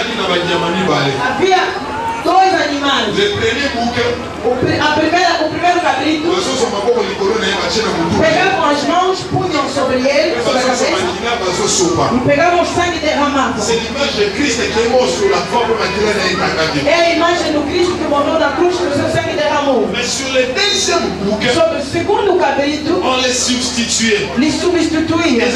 Havia dois animais. Le premier bouc, O primeiro cabrito pegavam as mãos, punham sobre ele, sobre a cabeça, e pegavam o sangue derramado. c'est l'image de Christ qui est mort sur la croix pour maquiller les Itagadi. É a imagem do Cristo que morreu na cruz que o seu sangue derramou. Mais sur le deuxième bouc, Sobre o segundo cabrito, on les substituait. lhe substituía.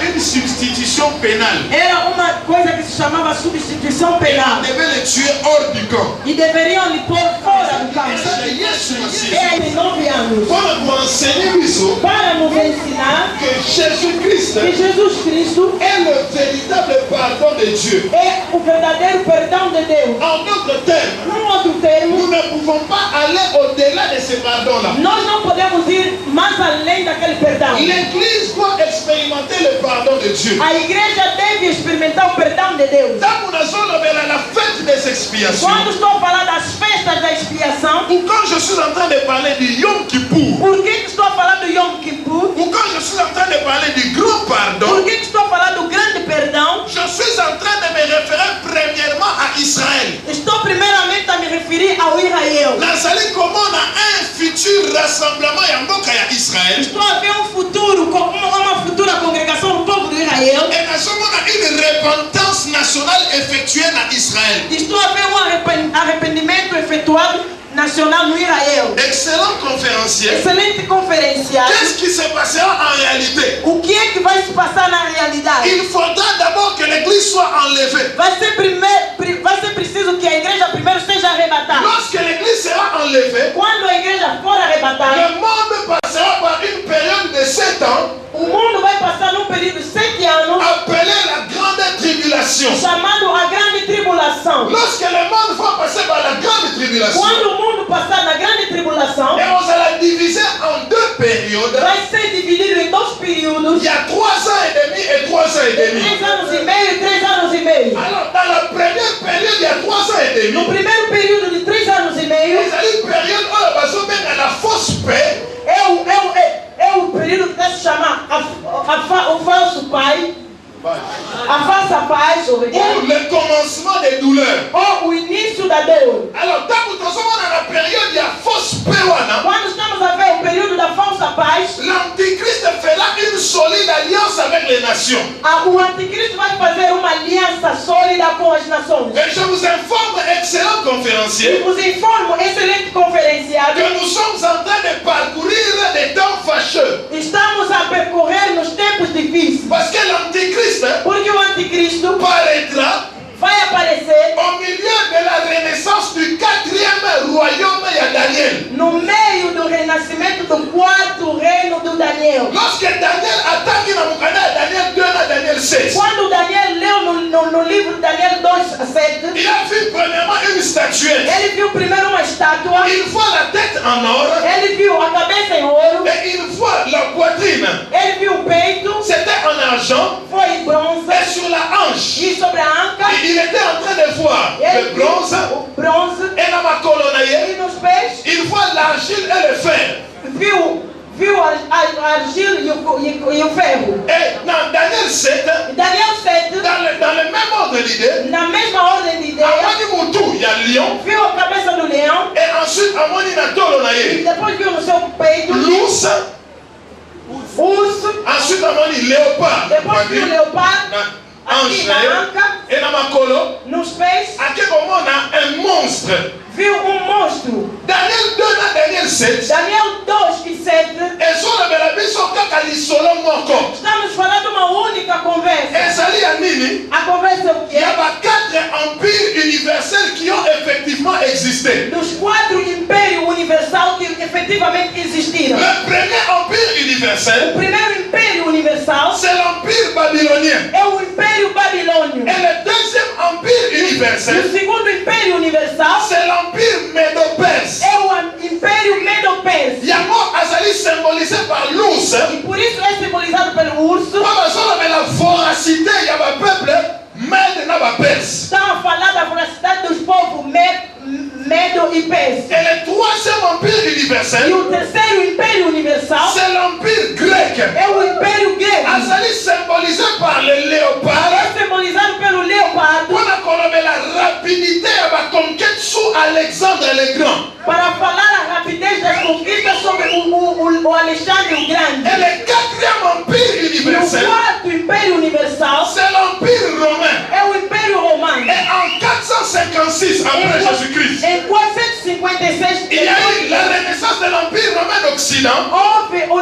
Une substitution pénale. Era uma coisa que se chamava substituição On penal. devait les tuer hors du camp. E deveriam lhe pôr fora do campo. C'est Jésus Messie. É em 9 anos. Pour enseigner isso, Para nos ensinar que Jésus-Christ que Jesus Cristo est le véritable pardon de Dieu. é o verdadeiro perdão de Deus. En d'autres termes, Num outro termo, nous ne pouvons pas aller au-delà de ce pardon-là. nós não podemos ir mais além daquele perdão. L'Église doit expérimenter le pardon de Dieu. A igreja deve experimentar o perdão de Deus. Tant qu'on a la fête des expiations, Quando estou a falar das festas da expiação, ou quand je suis en train de parler du Yom Kippour, por que estou a falar do Yom Kippur? ou quand je suis en train de parler du grand pardon, Por que estou a falar do grande perdão? je suis en train de me référer premièrement à Israël. Estou primeiramente a me referir ao Israel. Nazali comment on a un futur rassemblement à Israël. Estou a ver um futuro, uma futura congregação do povo do Israel. Et nous avons une repentance nationale effectuée en Israël. Estou a ver um arrependimento efetuado nacional no Israel. Excellent conférencier. Excelente conferenciado. Qu'est-ce qui se passera en réalité? O que é que vai se passar na realidade? Il faudra d'abord que l'église soit enlevée. Vai ser preciso que a igreja primeiro seja arrebatada. Lorsque l'église sera enlevée, Quando a igreja for arrebatada, le monde passera par une période de 7 ans o mundo vai passar num período de 7 anos appelée la grande tribulation. chamado a grande tribulação. Lorsque le monde va passer par la grande tribulation, Quando o mundo passar na grande tribulação, et on va la diviser en 2 périodes. vai ser dividido em 2 períodos. Il y a 3 ans et demi et 3 ans et demi. 3 anos e meio e 3 anos e meio. Alors, dans la première période, il y a 3 ans et demi. No primeiro período de 3 anos e meio, C'est une période où la personne mène la fausse paix. é o período que se chama o falso pai, a falsa paz, Ou le commencement des douleurs. ou o início da dor. Alors, tant que nous sommes dans la période, il y a fausse paix. Quando estamos a ver o período da falsa paz, L'Antichrist fera une solide alliance avec les nations. o anticristo vai fazer uma aliança sólida com as nações. Et je vous informe, excellent E conférencier, vos informo, excelente conferenciado, que nous sommes en train de parcourir des temps fâcheux. estamos a percorrer nos tempos difíceis. Parce que l'Antichrist Porque o anticristo paraîtra vai aparecer au milieu de la renaissance du 4e royaume de Daniel. no meio do renascimento do 4º reino do Daniel. Lorsque Daniel attendit Daniel 2 à Daniel 6, Quando Daniel leu no livro de Daniel 2:7, il a vu premièrement une statuette. ele viu primeiro uma estátua, Il voit la tête en or ele viu a cabeça em ouro, et il voit la poitrine. ele viu o peito, C'était en argent foi em bronze, et sur la hanche. e sobre a anca, Il était en train de voir ele le viu bronze o bronze, et dans ma colonne. e nos pés Il voit l'argile et le fer. viu a argila e o ferro. Et dans Daniel 7, Daniel 7, dans le même ordre d'idée, na mesma ordem de ideia, à Moutou, il y a lion. viu a cabeça do leão, Et ensuite, à e depois viu no seu peito l'ours. urso, Ensuite, à léopard. depois viu o leopardo, aqui Ange. na anca, Et dans ma colo, nos pés, à quel moment on a un monstre. viu monstro. Daniel 2 à Daniel 7. Daniel 2:7. Et sur le Belabis, on a l'isolo moko. Estamos falando de uma única conversa. Et ça dit à Nini, A conversa é o il y quê? a 4 empires universels qui ont effectivement existé. Dos 4 impérios universal que efetivamente existiram. Le premier empire O universel, primeiro império universal c'est l'empire babylonien. é o Império Babilônio. Et le deuxième empire E o universel, segundo império universal c'est l'empire médo-perse. é o Império Medo-Persa. Yamo Azali symbolisé par l'ours. E por isso é simbolizado pelo urso. Mais la voracité, il y a un peuple, Mède n'a pas Perse. Estão a falar da voracidade dos povos Medo e Persa. Et le troisième empire E universel, o terceiro império universal c'est l'empire grec. é o Império Grego. Azali symbolisé par le léopard. É simbolizado pelo leopardo. On Alexandre le Grand. para falar a rapidez das conquistas sobre o Alexandre o Grande. Et le quatrième empire E o universel, quarto Império Universal c'est l'empire romain. é o Império Romano. Et en 456 après Jésus-Christ, Em 456, il y a eu la renaissance de l'empire romain d'Occident. houve o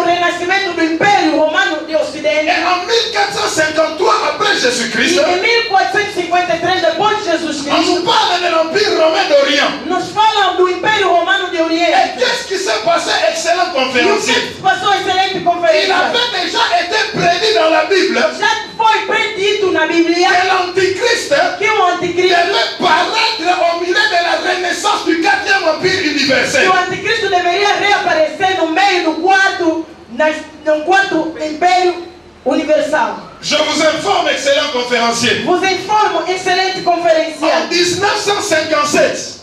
renascimento do Império Romano de Et Ocidente. en 1453 après E Jésus-Christ, em 1453, depois de Jesus on Cristo, nous parle de l'empire romain d'Orient. nos falam do Império Romano de Et Oriente. qu'est-ce qui s'est passé, excellent E o que conférencier? se passou excelente Il conferência? avait déjà été prédit dans la Bible Já foi predito na Bíblia que l'Antichrist que o Anticristo, devait paraître au milieu de la renaissance du quatrième empire que universel. o Anticristo deveria reaparecer no meio do quarto Império Universal. Je vous informe, excellent conférencier. Vos informo, excelente En conferência. 1957,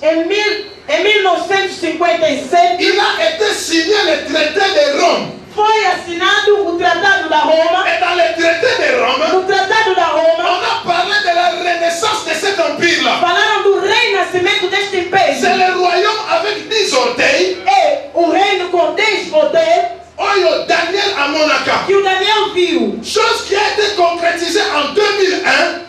Em 1957, il a été signé le traité de Rome. foi assinado o Tratado da Roma. Et dans le traité de Rome, No Tratado da on Roma, a parlé de la renaissance de cet empire-là. falaram do renascimento deste império. C'est le royaume avec 10 orteils. É o reino com 10 poderes Oyo Daniel à Monaco. que o Daniel viu. Chose qui a été concrétisée en 2001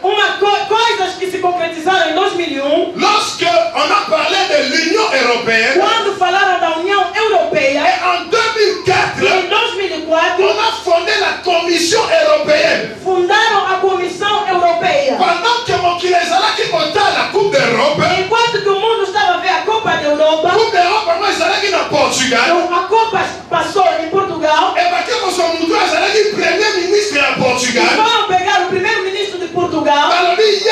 Coisas que se concretizaram em 2001, lorsque on a parlé de l'Union européenne. quando falaram da União Et Europeia. en 2004, E em 2004, on a fondé la Commission européenne. fundaram a Comissão Europeia. Pendant que Mokilezala qui comptait la Coupe d'Europe, Enquanto que o mundo estava a ver a Copa da Europa, Coupe d'Europe, moi, ils dans Portugal. a Copa passou em Portugal. Et parce que son mouton, ils premier ministre de E Portugal. foram pegar o primeiro-ministro de Portugal. Alors, il y a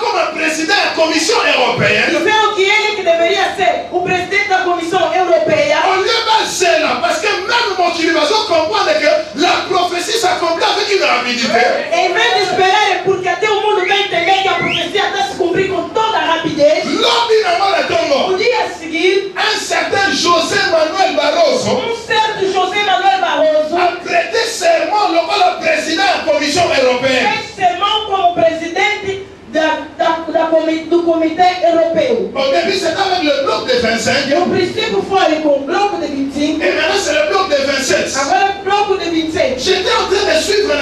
comme président de la Commission européenne. Disseram que ele que deveria ser o presidente da Comissão Europeia. On lui a c'est là, parce que même mon Kilibazo comprend que la prophétie s'accomplit avec une rapidité. Em vez de esperar, porque até o mundo vai entender que a profecia está se cumprir com toda a rapidez. L'homme O dia a seguir, un certain José Manuel Barroso certo José Manuel Barroso a prêté serment le président de la Commission européenne. fez sermão como presidente do Comitê Europeu. Au début, c'était avec le bloc de 25. No princípio foi com o bloco de 25, Et maintenant, c'est le bloc de 27. agora o bloco de 26. J'étais en train de suivre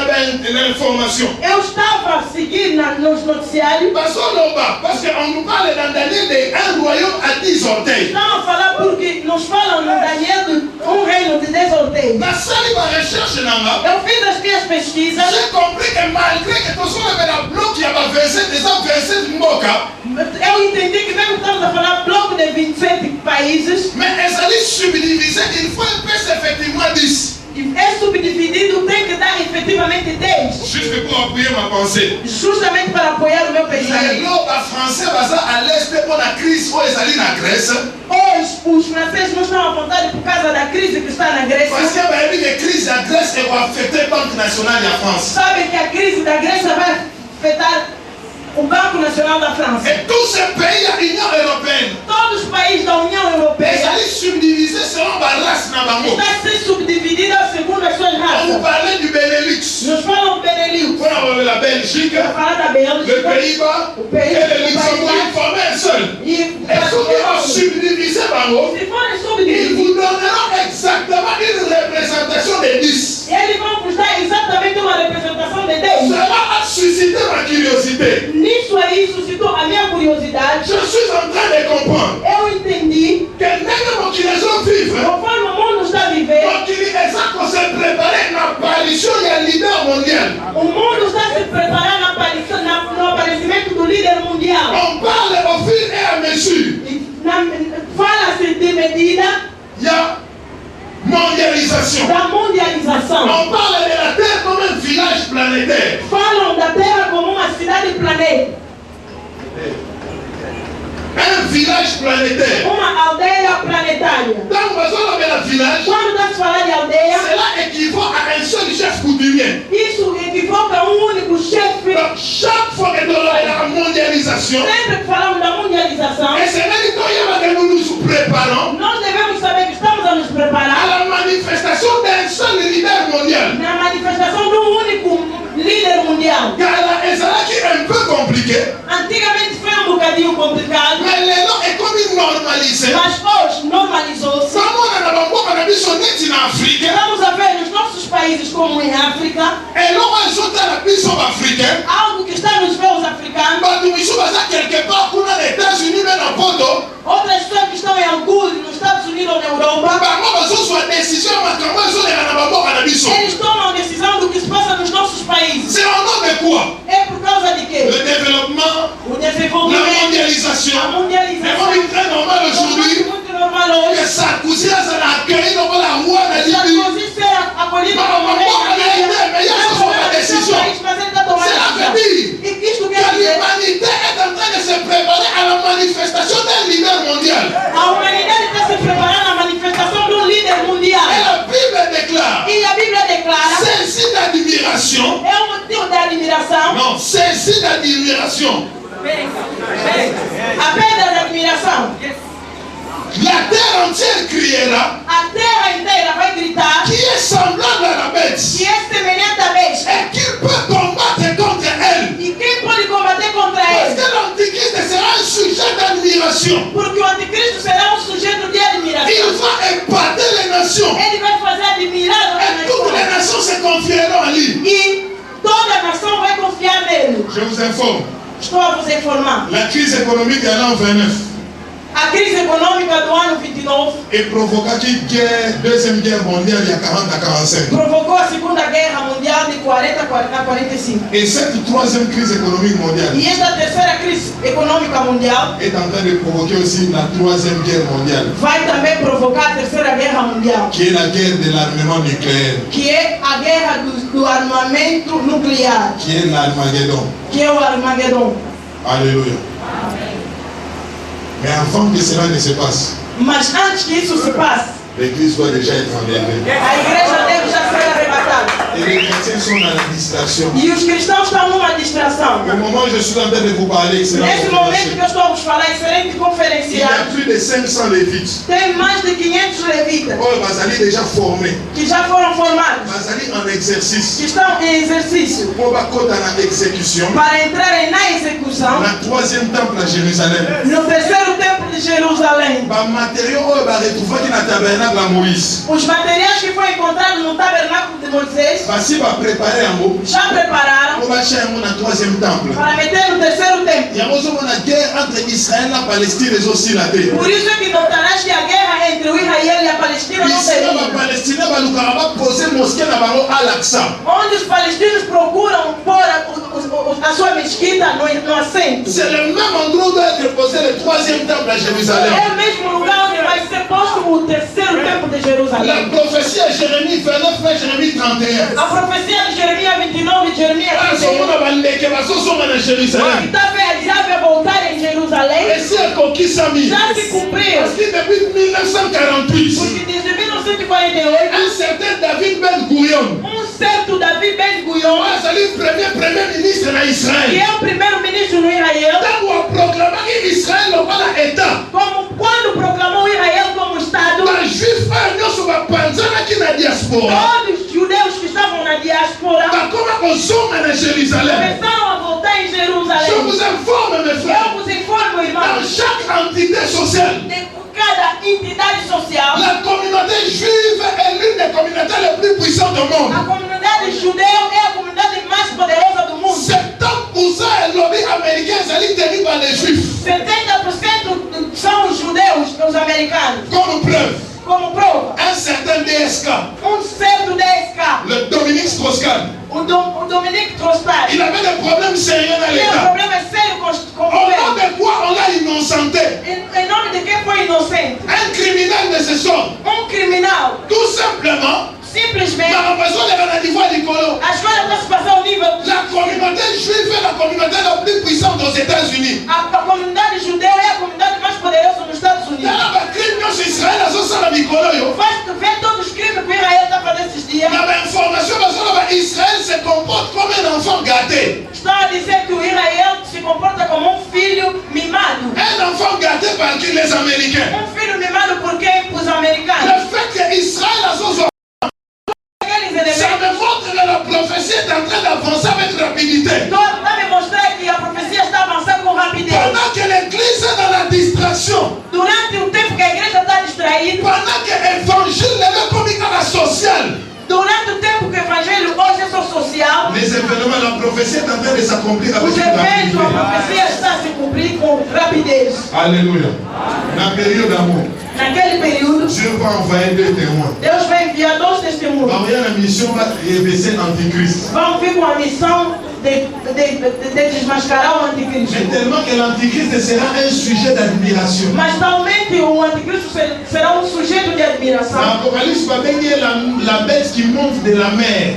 l'information. Eu estava a seguir nos noticiários. Parce qu'on nous parle dans Daniel d'un royaume à 10 orteils. Estão a falar porque nos falam no Daniel de reino de 10 ordens. La salle de recherche, Eu fiz as minhas pesquisas. j'ai compris que malgré que tout ça avait un bloc qui avait 27 Moka, Eu entendi que mesmo estamos a falar bloco de 27 países, mais elles allaient subdiviser, il faut un peu effectivement 10. é subdividido, tem que dar efetivamente 10. Juste pour appuyer ma pensée. Justamente para apoiar o meu Les pensamento. lots français basés à l'est pour la crise où ils allaient en Grèce. Hoje, os franceses não estão à vontade por causa da crise que está na Parce Grécia. qu'il y a une crise en Grèce et va affecter le Banque nationale de la France. Sabem que a crise da Grécia vai afetar o Banco Nacional da França. Et tous ces pays de l'Union européenne, Todos os países da União ils Europeia allaient subdiviser selon la race Nabango. estão a ser subdivididos segundo as suas On vous raças. parlait du Benelux. Nos falam Benelux, On a la Belgique, falar da le Bélgica, Pays-Bas o et país le Luxembourg. Ils formaient un seul. e Et ceux qui ont subdivisé Bango, se forem ils subdivididos, vous donneront exactement une représentation des 10. eles vão custar exatamente uma representação de 10. Cela a suscité ma curiosité. Nisso aí suscitou a minha curiosidade. Je suis en train de comprendre Eu entendi, que même qui les ont vivre, conforme o mundo está a viver, donc il est ça qu'on s'est préparé une apparition, il y a un leader mondial. o mundo está se preparando no aparecimento do líder mundial. On parle au fur et à mesure. Fala-se de medida Il y a mondialisation. da mundialização. On parle de la Terre comme un village planétaire. Falam da Terra como uma cidade planeta, Un village planétaire. uma aldeia planetária. Dans la zone de la village, Quando está se falar de aldeia, cela équivaut à un seul chef coutumier. isso equivoca a único chefe. Donc chaque fois que nous avons la mondialisation, Sempre que falamos da mundialização, et c'est même que nous nous préparons nós devemos saber que estamos a nos à preparar la manifestation d'un seul leader mondial. na manifestação de um único líder mundial. Car là, et cela qui est un peu compliqué, Antigamente foi bocadinho complicado, mais les noms est normalizou-se. Vamos a ver nos nossos países como em África, algo que está nos veus africanos. Outras pessoas que estão em alguns nos Estados Unidos ou na Europa, eles tomam decisão do que se passa nos nossos países. C'est au nom de quoi? É por causa de quê? Le développement, O desenvolvimento, la mondialisation. a mundialização. C'est très normal aujourd'hui Muito normal hoje. que Sarkozy a accueilli dans la roi de Libye. Sarkozy ser acolhido como rei. Cela veut dire que l'humanité est en train de se préparer à la manifestation d'un leader mondial. A humanidade está se preparando à manifestação de líder mundial. Et la Bible déclare, E a Bíblia declara, ceci d'admiration. é motivo de admiração. Non, ceci d'admiration. A pedra de admiração. La terre entière criera, A terra inteira vai gritar qui est semblable à la bête que é semelhante à besta. et qui peut combattre contre elle. E quem pode combater contra Parce ele? que l'antichrist sera un sujet d'admiration. Porque o anticristo será sujeito de admiração. Il va épater les nations. Ele vai fazer admirar Et toutes les nations se confieront à lui. E toda a nação vai confiar nele. Je vous informe, Estou a vos informar. la crise économique de l'an 29 A crise econômica do ano 29 est provoquée guerre, deuxième guerre mondiale il y a 40 à 45. provocou a Segunda Guerra Mundial de 40 a 45. Et cette troisième crise économique mondiale E esta terceira crise econômica mundial est en train de provoquer aussi la troisième guerre mondiale, vai também provocar a Terceira Guerra Mundial, qui est la guerre de l'armement nucléaire, que é a guerra do armamento nuclear, qui est l'Armageddon. que é o Armagedon. Alléluia. Mais avant que cela ne se passe, Mas antes que isso se passe, l'Église doit déjà être enlevée. a igreja deve já ser arrebatada. Et les chrétiens sont dans la distraction. E os cristãos estão numa distração. Au moment où je suis en train de vous parler, excellent Nesse momento que conférencier, eu estou a vos falar, excelente il y a conferencial, plus de 500 lévites. tem mais de 500 levitas Oh, Bazali déjà formé. que já foram formados, Bazali en exercice. que estão em exercício Pour Bakota en exécution. para entrarem na execução La troisième temple à Jérusalem. no terceiro templo de Jerusalém. Ba matériaux oh, ba retrouvé dans le tabernacle à Moïse. Os materiais que foram encontrados no tabernáculo de Moisés Basi va préparer un mot. já prepararam Pour bacher un mot dans le troisième temple. para meter no terceiro templo. Il y a aussi une guerre entre Israël et la Palestine et aussi la terre. Por isso é que notarás que a guerra entre o Israel e a Palestina não Israël termina. et la Palestine va poser mosquée dans Al-Aqsa. Onde os palestinos procuram pôr a sua mesquita no assento. C'est le même endroit où doit être posé le troisième temple à Jérusalem. É o mesmo lugar onde vai ser posto o terceiro templo de La Jerusalém. prophétie à Jérémie 29, mais Jérémie 31. A profecia de Jeremias 29 e Jeremias Ah, 31. à Jérusalem. Está realizado a voltar em Et Jerusalém. si elle conquis Samy, Já se cumpriu. parce que depuis 1948, Porque desde 1948, un certain David Ben Gurion, certo Davi Ben Gurion, le premier ministre que d'Israël, é o primeiro-ministro no Israel, a proclamé qu'Israël n'a pas l'État. como quando proclamou Israel como Estado, Les Juifs sont qui na diaspora. todos os judeus que estavam na diáspora Comment on somme à Jérusalem? começaram a voltar em Je Jerusalém. vous informe, mes frères, Eu vos informo, dans irmãos, chaque entité sociale, de cada entidade social, la communauté juive est l'une des communautés les plus puissantes au monde. a comunidade judeu é a comunidade mais poderosa do mundo. 70% est lobby américain, c'est tenu par les juifs. 70% são os judeus, os americanos. Comme preuve, Como prova, un certain DSK, certo DSK, le Dominique Strauss-Kahn, o Dominique Trostar, il avait des problèmes sérieux dans tem um l'État. problema sério com o Au nom governo. de quoi on l'a innocenté? Em nome de quem foi inocente? Un criminel de ce sort. Criminal. Tout simplement, Simplesmente, par raison de la niveau du colo. as coisas estão se passando ao nível. La communauté juive est la communauté la plus puissante aux États-Unis. A comunidade judeu é a comunidade mais poderosa nos Estados Unidos. Israël a ça la micolo. Faz ver todos os crimes que Israel está fazendo esses dias. L'information Israël se comporte comme un enfant gâté. Estão a dizer que o Israel se comporta como filho mimado. Un enfant gâté par qui les Américains. Filho mimado por quem? Os americanos. Le fait que Israël a son ça me montre que la prophétie est en train d'avancer avec rapidité. Está me mostrar que a profecia está avançando com rapidez. Pendant que l'église est dans la distraction, durante o tempo que a igreja está distraída, repente a profecia está a se cumprir com rapidez. Alléluia. Dans la période d'amour, Naquele período, Dieu va envoyer 2 témoins. Deus vai enviar 2 testemunhos. Va envoyer la mission va révéler l'Antichrist. Vão vir com a missão de desmascarar o anticristo. Mais tellement que l'Antichrist sera un sujet d'admiration. Mas talmente o anticristo será um sujeito de admiração. Dans l'Apocalypse, va baigner la bête qui monte de la mer.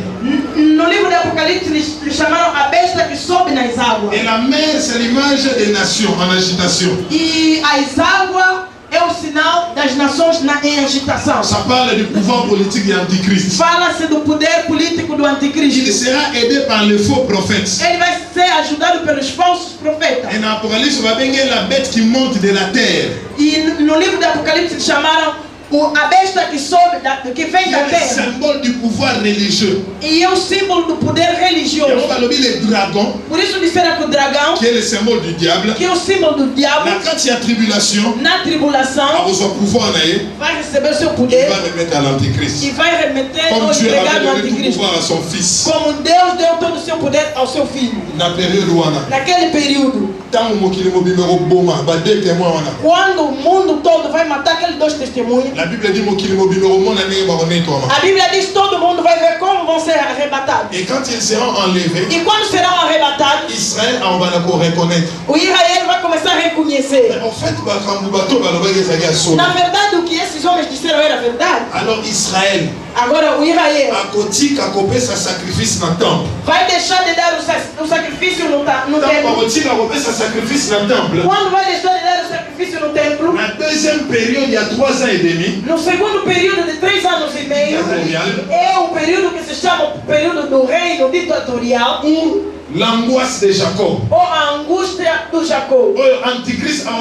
No livro de Apocalipse, eles chamaram a besta que sobe nas águas. Et la mer, c'est l'image des nations en agitation. E as águas é o sinal das nações em agitação. Ça parle du pouvoir politique de l'Antichrist. Fala-se do poder político do Il anticristo. sera aidé par les faux prophètes. Ele vai ser ajudado pelos falsos profetas. Et dans l'Apocalypse, va baigner la bête qui monte de la terre. E no livro de Apocalipse eles chamaram a besta que sobe, que vem da C'est le terra. symbole du pouvoir religieux. E é o símbolo do poder Et on religioso. va lever le dragon, Por isso disseram que o dragão, qui est le symbole du diable. que é o símbolo do diabo, Là, quand il y a tribulation, na tribulação, à son pouvoir, vai receber o seu il poder va remettre à l'Antichrist. e vai remeter Comme ou Dieu entregar avait no donné tout anticristo. pouvoir à son fils. Como Deus deu todo o seu poder ao seu filho. Dans la période où on a. Naquele período, Tant que mokili mobimero boma, ba 2 témoins on a. quando o mundo todo vai matar aqueles 2 testemunhos, La Bible dit mokili mobimero mona ne ba rené toi. a Bíblia diz que todo mundo vai ver como vão ser arrebatados. Et quand ils seront enlevés, E quando serão arrebatados, Israël on va la reconnaître. o Israel vai começar a reconhecer. En fait, ba kambu bato ba loba ezaki aso. Na verdade, o que esses homens disseram era verdade. Alors Israël Agora, o Israel akotika kopesa sacrifice na temple. vai deixar de dar o sacrifício no Tant templo. bakotika kopesa sacrifice na temple. Quando vai deixar de dar o sacrifício no templo? La deuxième période, il y a 3 ans et demi. No segundo período de 3 anos e meio, é o período que se chama o período do reino ditatorial, Où l'angoisse de Jacob. ou a angústia do Jacó. O Antichrist a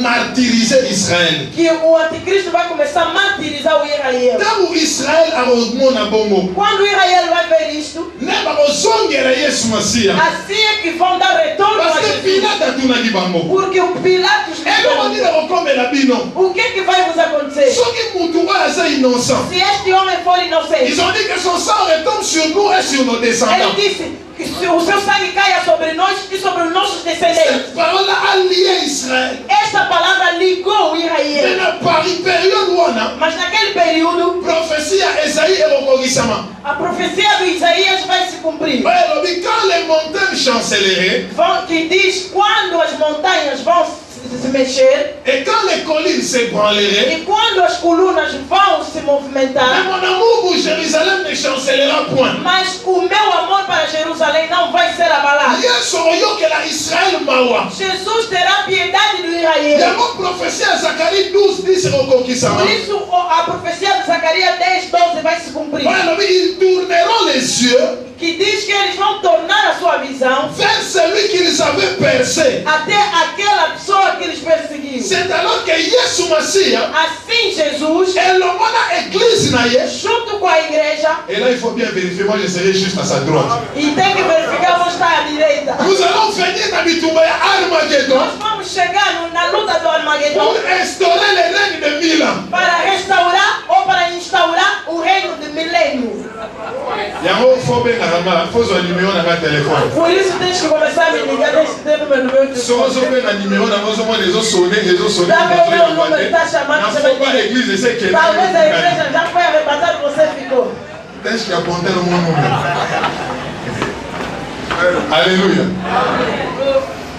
martyriser Israël. Que o anticristo vai começar a martirizar o Israel. Tant Israël a na bongo. Quando o Israel vai ver isto, Ne ba kozongela Yesu Masiya. assim é que vão dar retorno a Parce que Jesus. Pilate atunaki bango. Porque o Pilatos lhe Ebe ondile perguntou, kokomela bino. o que vai vos acontecer? Soki mutu oyo aza innocent. Se este homem for inocente, Ils ont dit que son sang retombe sur nous et sur nos ele descendants. disse que se o seu sangue caia sobre nós e sobre os nossos descendentes. Cette parole a lié Israël. Esta palavra ligou o Mais Israel. dans la période où on a Mas naquele período, prophétie à Esaïe et Rokogisama. a profecia do Isaías vai se cumprir. Quand les montagnes chancelleraient Que diz quando as montanhas vão se mexer et quand les collines s'ébranleraient, e quando as colunas vão se mais movimentar, mon amour pour Jérusalem ne chancellera point. mas o meu amor para Jerusalém não vai ser abalado. Yesu oyokela Israël mawa. Jesus terá piedade do Israel. Yango prophétie à Zacharie 12:10 Rokokisama. Por isso a profecia de Zacarias 10:12 vai se cumprir. Ils tourneront les yeux Que diz que eles vão tornar a sua visão vers celui qu'ils avaient percé. até aquela pessoa que eles perseguiam. C'est alors que Yesu Masiya, Assim Jesus, elle a église na ye. junto com a igreja, Et là, il faut bien vérifier. Moi, je serai juste à sa droite. e tem que verificar onde está a direita. Nous allons venir dans Bitumba Armageddon Nós vamos chegar na luta do pour Armagedon instaurer le règne de 1000 ans. para restaurar ou para instaurar o reino de milênio. Yango faut bien faut un numéro dans votre téléphone. Por isso tens que começar a me ligar nesse tempo meu número de Si vous avez un numéro dans votre téléphone, les autres sonnent. Já vê o meu número, está chamando, Il você ne vai faut pas ligar. l'église, c'est que Talvez a igreja já foi arrebatada e você ficou. Est-ce qu'il y a compté le mon numéro? Alléluia.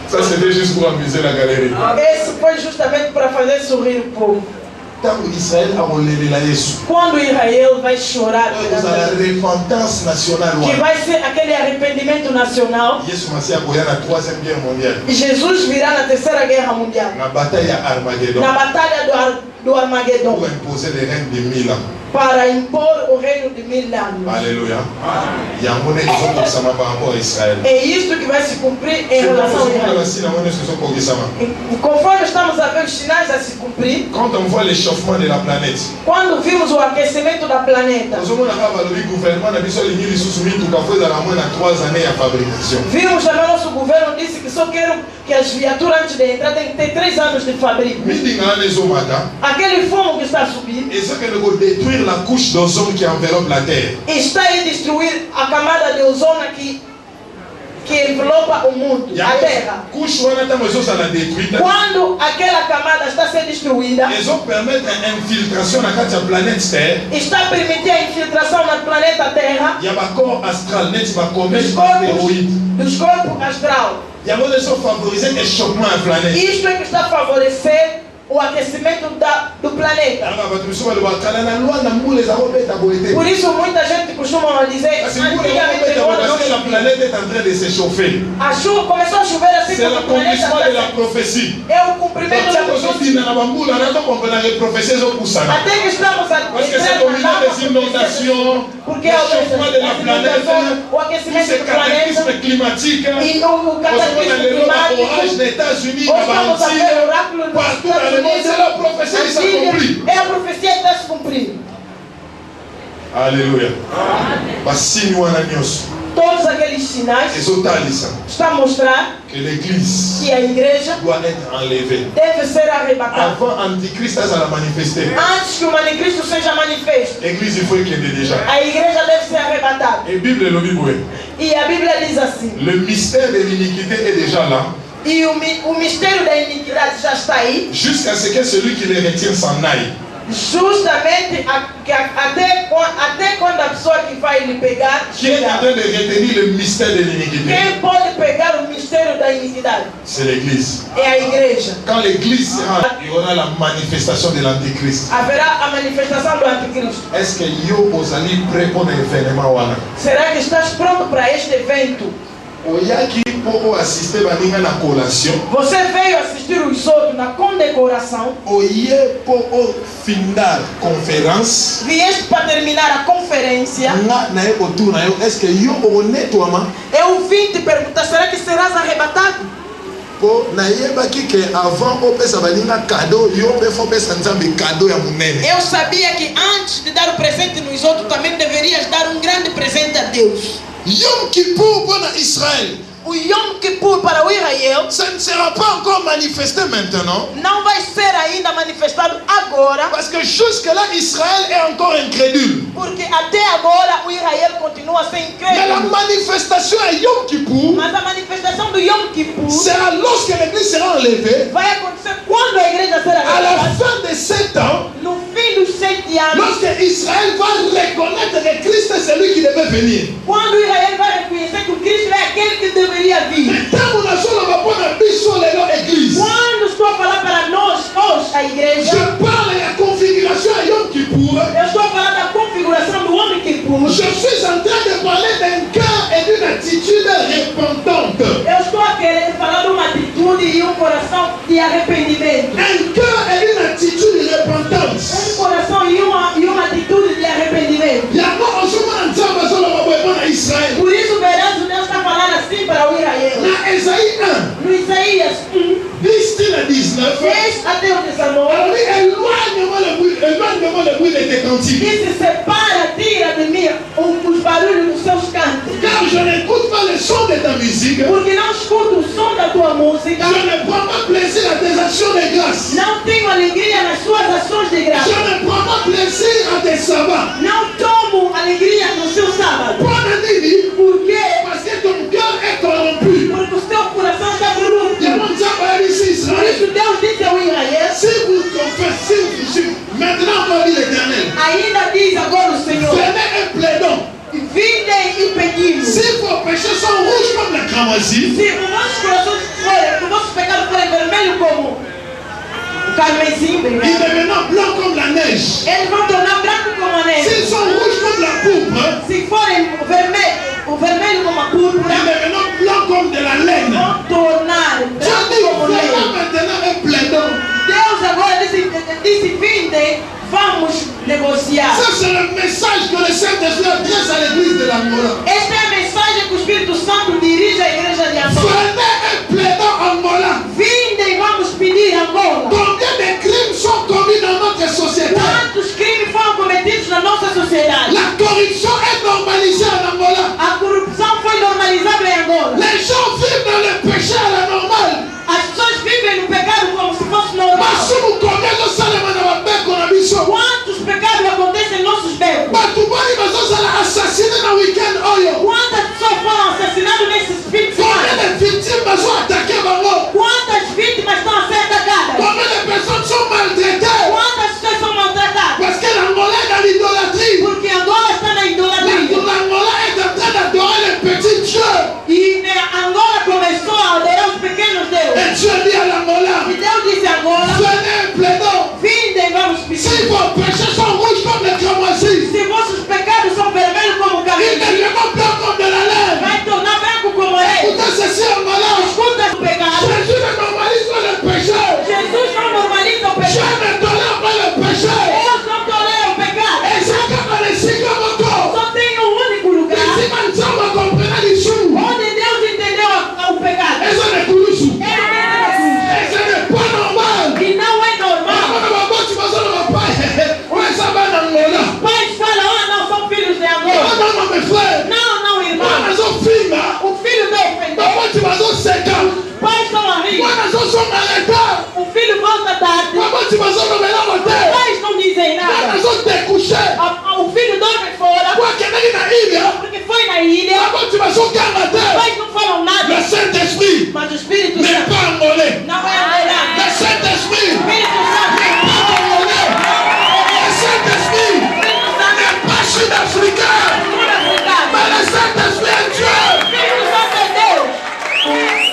Ça, c'était juste pour amuser la galerie. Esse foi justamente para fazer sorrir o povo. Tant Israël a relèvé la Yesu. Quando Israel vai chorar, Vous avez la repentance nationale. que vai ser aquele arrependimento nacional, Yesu Masiya a la 3e guerre mondiale. e Jesus virá na Terceira Guerra Mundial, La bataille à Armageddon. na batalha do Armagedon, Pour imposer le règne de 1000 ans. para impor o reino de 1000 anos. Alléluia. Il y a un monde qui sont par rapport à Israël. É isto que vai se cumprir em C'est relação a pas Israel. possible. E conforme estamos a ver os sinais a se cumprir, Quand on voit l'échauffement de la planète, quando vimos o aquecimento da planeta, le gouvernement a dit que soumis tout à fait à moins de 3 années à fabrication. vimos também nosso governo disse que só quero que as viaturas antes de entrar tem que ter 3 anos de fabrico. Meeting à les hommes, Aquele fumo que está a subir et ce que nous détruire la couche d'ozone qui enveloppe la terre. está a destruir a camada de ozono que que envelopa o mundo, a terra. Quando aquela camada está sendo destruída, infiltration na kati ya planète Terre. Está permitindo a infiltração no planeta Terra. Il y a ba corps astral net ba dos corpos astral. Il y a favoriser échauffement à planète. Isto é que está a favorecer o aquecimento do planeta. Por isso muita gente costuma dizer que la planète est en train de se chauffer. A chuva começou a chover assim. C'est l'accomplissement de la prophétie. É o cumprimento da profecia. Até que estamos a parce que c'est au milieu des inondations, porque le chauffement de la planète, o aquecimento ce do planeta cataclysme climatique, e o cataclismo climático. Orage des États-Unis, Vamos a ver o oráculo partout dans le monde, c'est la prophétie qui s'accomplit. É a profecia que está se cumprindo. Alléluia. Todos aqueles sinais estão a mostrar que l'église que a igreja doit être enlevée. Deve ser arrebatada. Avant Antichrist a manifesté. Antes que o anticristo seja manifesto. L'église foi que déjà. A igreja deve ser arrebatada. Et Bible est le E a Bíblia diz assim. Le mystère de l'iniquité est déjà là. E o mistério da iniquidade já está aí. Jusqu'à ce que celui qui les retient s'en aille. Justamente até quando a pessoa que vai lhe pegar. Qui est en train de retenir le mystère de l'iniquité? Quem pode pegar o mistério da iniquidade? C'est l'église. É a igreja. Quand l'église sera, il y aura la manifestation de l'antichrist. Haverá a manifestação do anticristo. Est-ce que yo osali prêt pour l'événement wana? Será que estás pronto para este evento? Oyaki pour assister baninga na collation. Você veio assistir os outros na condecoração. Oye pour findar conférence. Vieste para terminar a conferência. Na autour na yo, est-ce que yo honnêtement? Eu vim te perguntar, será que serás arrebatado? Po na yebaki que avant opesa baninga cadeau, yo pe fo pesa nzambe cadeau ya munene. Eu sabia que antes de dar o presente nos outros também deverias dar um grande presente a Deus. Yom Kippur pour Israël. O Yom Kippur para o Israel, ça ne sera pas encore manifesté maintenant. Não vai ser ainda manifestado agora. Parce que jusque-là, Israël est encore incrédule. Porque até agora o Israel continua sem incrédulo. Mais la manifestation à Yom Kippur, mas a manifestação do Yom Kippur sera lorsque l'église sera enlevée. Vai acontecer quando a igreja será à la fin de 7 ans. No fim dos 7 anos. Lorsque Israël va reconnaître que Christ est celui qui devait venir. Quando Israel vai reconhecer que o Cristo é aquele que deveria vir. Quando estou a falar para nós hoje, a igreja, je parle de la configuration à Yom Kippur. Eu estou a falar da configuração do Yom Kippur. Je suis en train de parler d'un cœur et d'une attitude repentante. Eu estou a querer falar de uma atitude e um coração de arrependimento. Un cœur et une attitude de repentance. Coração e uma atitude de arrependimento. Por isso verás o Deus está falando assim para o Israel. Na Esaïe 1. No Isaías 1. 10 à 19. 10 até o 19. Éloigne-moi le bruit de tes cantiques. E se separa, tira de mim os barulhos dos seus cantos. Car je n'écoute pas le son de ta musique. Porque não escuto o som da tua música. Je ne prends pas plaisir à tes actions de grâce. Não tenho alegria nas suas ações de graça. Je ne prends pas plaisir à tes sabbats. Não tomo alegria no seu sábado. Por quê? Parce que ton cœur est corrompu. Porque o seu coração está corrupto. Por isso Deus disse ao Israel. Si vous confessez, maintenant va dire l'Éternel. Ainda diz agora o Senhor. Venez et plaidons. Vinde e pedimos. Si vos péchés sont rouges comme la cramoisie. Se os vossos pecados forem vermelhos como o carmesim, ils deviendront blancs comme la neige. eles vão tornar branco como a neve. S'ils sont rouges comme la pourpre, se forem vermelho como a púrpura, ils deviendront blancs comme de la laine. vão tornar branco como neve. Maintenant et plaidons. Deus agora disse vinde, vamos negociar. Ça c'est le message que le Saint-Esprit adresse à l'église de l'Angola. Esta é a mensagem que o Espírito Santo dirige à igreja de Angola. Venez et plaidons Angola. Vinde e vamos pedir Angola. Combien de crimes sont commis dans notre société? Quantos crimes foram cometidos na nossa sociedade? La corruption est normalisée en Angola. A corrupção foi normalizada em Angola. Les gens vivent dans le péché à la normale. As pessoas vivem no pecado como se fosse normal. Quantos pecados acontecem em nossos becos? Quantas pessoas foram assassinadas nesse fim de Quantas vítimas estão a ser atacadas? Combien de personnes sont maltraitées? Quantas pessoas são maltratadas? Parce que l'Angola est dans l'idolâtrie. Porque Angola está na idolatria. L'Angola est en train d'adorer les petits dieux. E Angola começou a adorar os pequenos deuses. Et Dieu dit à l'Angola, E Deus disse a Angola: venez, plaidons. vinde, vamos Si pedir. vos péchés sont rouges comme les cramoisis, Se vossos pecados são vermelhos como ils caminho, deviendront blancs comme de la laine. vai tornar branco como rei. Écoutez ceci, Angola. Escuta o pecado. Jésus ne normalise pas le péché. Jesus não normaliza o Dieu pecado. ne tolère pas le péché. Deus não tolera o pecado. Et chacun a les signes motos. Só tem um único lugar Si maintenant on comprend les sous, onde Deus entendeu o pecado. et ça n'est plus sous. Ele entendeu a cruz. Et ce n'est pas normal. E não é normal. Os pais falam: ah, não, são filhos de Angola. Não, irmão. O filho não ofendeu. Os pais estão a rir. O filho volta tarde. Os pais não dizem nada. O filho dorme fora. Porque foi na ilha. Os pais não falam nada. Le Saint-Esprit Mas o Espírito n'est Santo pas angolais. não é angolano. Le Saint-Esprit O Espírito Santo n'est pas angolais. Le Saint-Esprit n'est pas sud-africain. Mais le Saint-Esprit est Dieu. O Espírito Santo é Deus.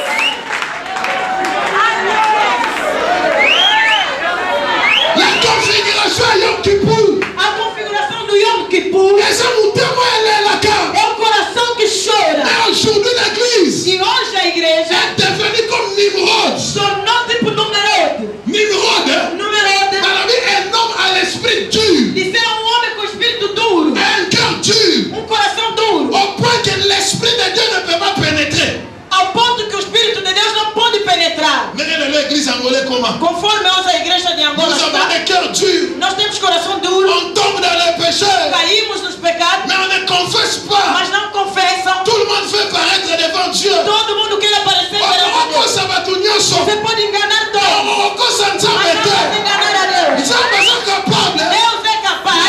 La configuration à Yom Kippour. A configuração do Yom Kippur Et ça nous témoigne la carte. é o coração que chora. Et aujourd'hui l'église E hoje a igreja est devenue comme Nimrod. tornou tipo Numerode. Nimrod, Numerode dans la vie, un homme à l'esprit dur. de ser homem com espírito duro. Un cœur dur. Coração duro. Au point que l'esprit de Dieu ne peut pas pénétrer. Ao ponto que o Espírito de Deus não pode penetrar. Mais l'église angolaise comment? Conforme hoje a igreja de Angola Nous avons está, des cœurs durs. nós temos coração duro. On tombe dans les péchés. Caímos nos pecados, Mais on ne confesse pas. mas não confessam. Tout le monde fait paraître devant Dieu. Todo mundo quer aparecer perante Deus. Você pode enganar todos, mas não pode enganar a Deus. Deus é capaz,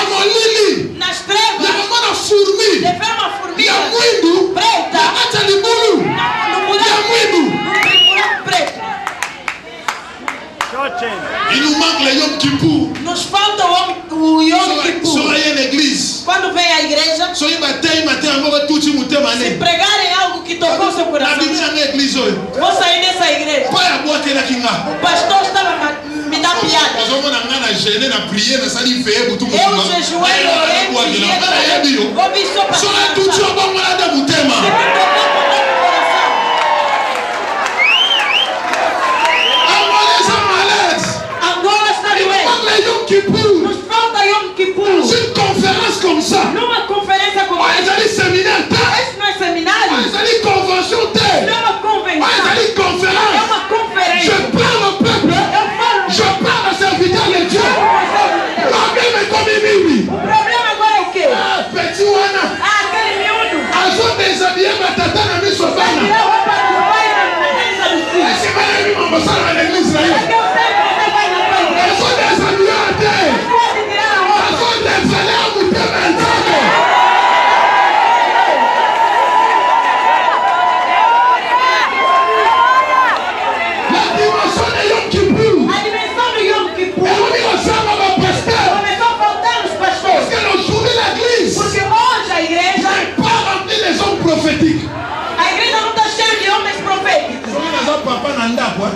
nas trevas, de ver uma formiga preta no buraco preto. Il nous manque le Yom Kippour. Nos falta o Yom Kippur. Soyez l'église. Quando vem a igreja, Soyez bataille matin encore tout le monde se pregarem algo que tocou seu La coração, Bible dans l'église. vou sair dessa igreja. Pas à boire que la kinga. O pastor estava me dando piada. Nous avons na gêné na prière na sali faire pour tout le Eu monde. jejuei, orei, ouvi só para Soyez tout le monde malade de mutema. Angola está doente. Yom Kippour. Nos falta Yom Kippur. Une conférence comme ça. Numa conferência como Ils essa. allaient séminaire. Esse não é seminário. Ils allaient convention. Não é uma Ils convenção. allaient É conférence. uma Je conferência. parle au peuple. Eu falo. Je parle au serviteur de Dieu. Le problème est comme Mimi. O problema agora é o quê? Ah, petit wana. Ah, aquele miúdo. Azo déshabillé ma tata na miso Vai bana. tirar a roupa do pai na mesa do filho. Est-ce que vous avez vu mon salle à l'église là? Porque eu sei que você vai na tua igreja. Azo déshabillé à terre. Pode tirar a roupa. Azo déshabillé à mutema nzambe. La dimension de Yom Kippour. A dimensão do Yom Kippur Et on dit aux hommes, à mon pasteur. começou a faltar nos Parce pastores. que aujourd'hui l'église Porque hoje a igreja, n'est pas remplie des hommes prophétiques. a igreja não está cheia de homens proféticos. Soki naza papa na ndako,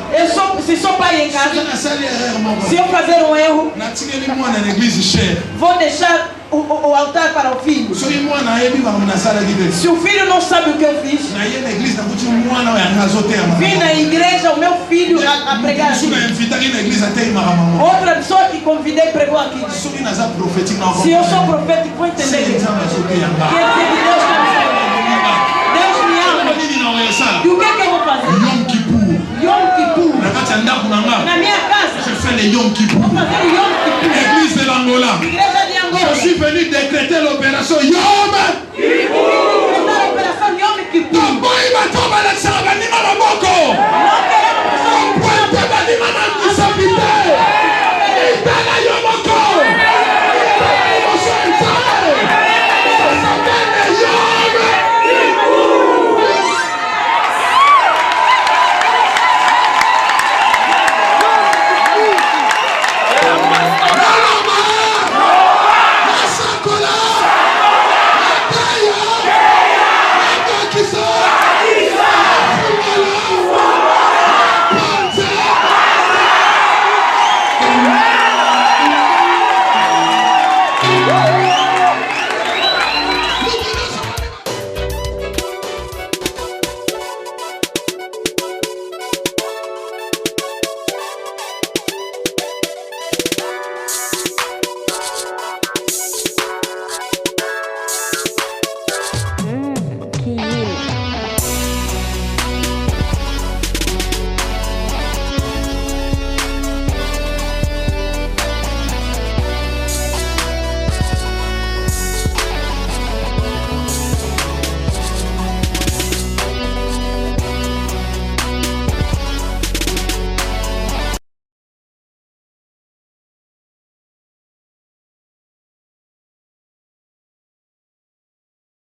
Se sou pai em soki casa, nasali erreur moko, se eu fazer um erro, natikeli mwana na église cher. vou deixar o altar para o filho. Soki mwana ayebi makambo nasalaki te, Se o filho não sabe o que eu fiz, naye na église nakuti mwana oyo anga azoteyama. vim na igreja o meu filho a pregar mosu aqui. nainvitaki na église ateyimaka mama. Outra pessoa que convidei pregou aqui. Soki naza prophétique na Se eu sou profético, vou entender se que nzambe azoteyanga. quer dizer que Deus está me amando. Deus me ama. nini na oyesala E o que é que eu vou fazer? Yom Kippour Yom Kippur. na kati ya ndako na nga Na minha casa, je fais le Yom Kippour. vou fazer o Yom Kippur. Église de l'Angola, Igreja de Angola. je suis venu décréter l'opération Yom Decretar a operação Yom Kippur. Tomboyi bato balakisaka banima maboko.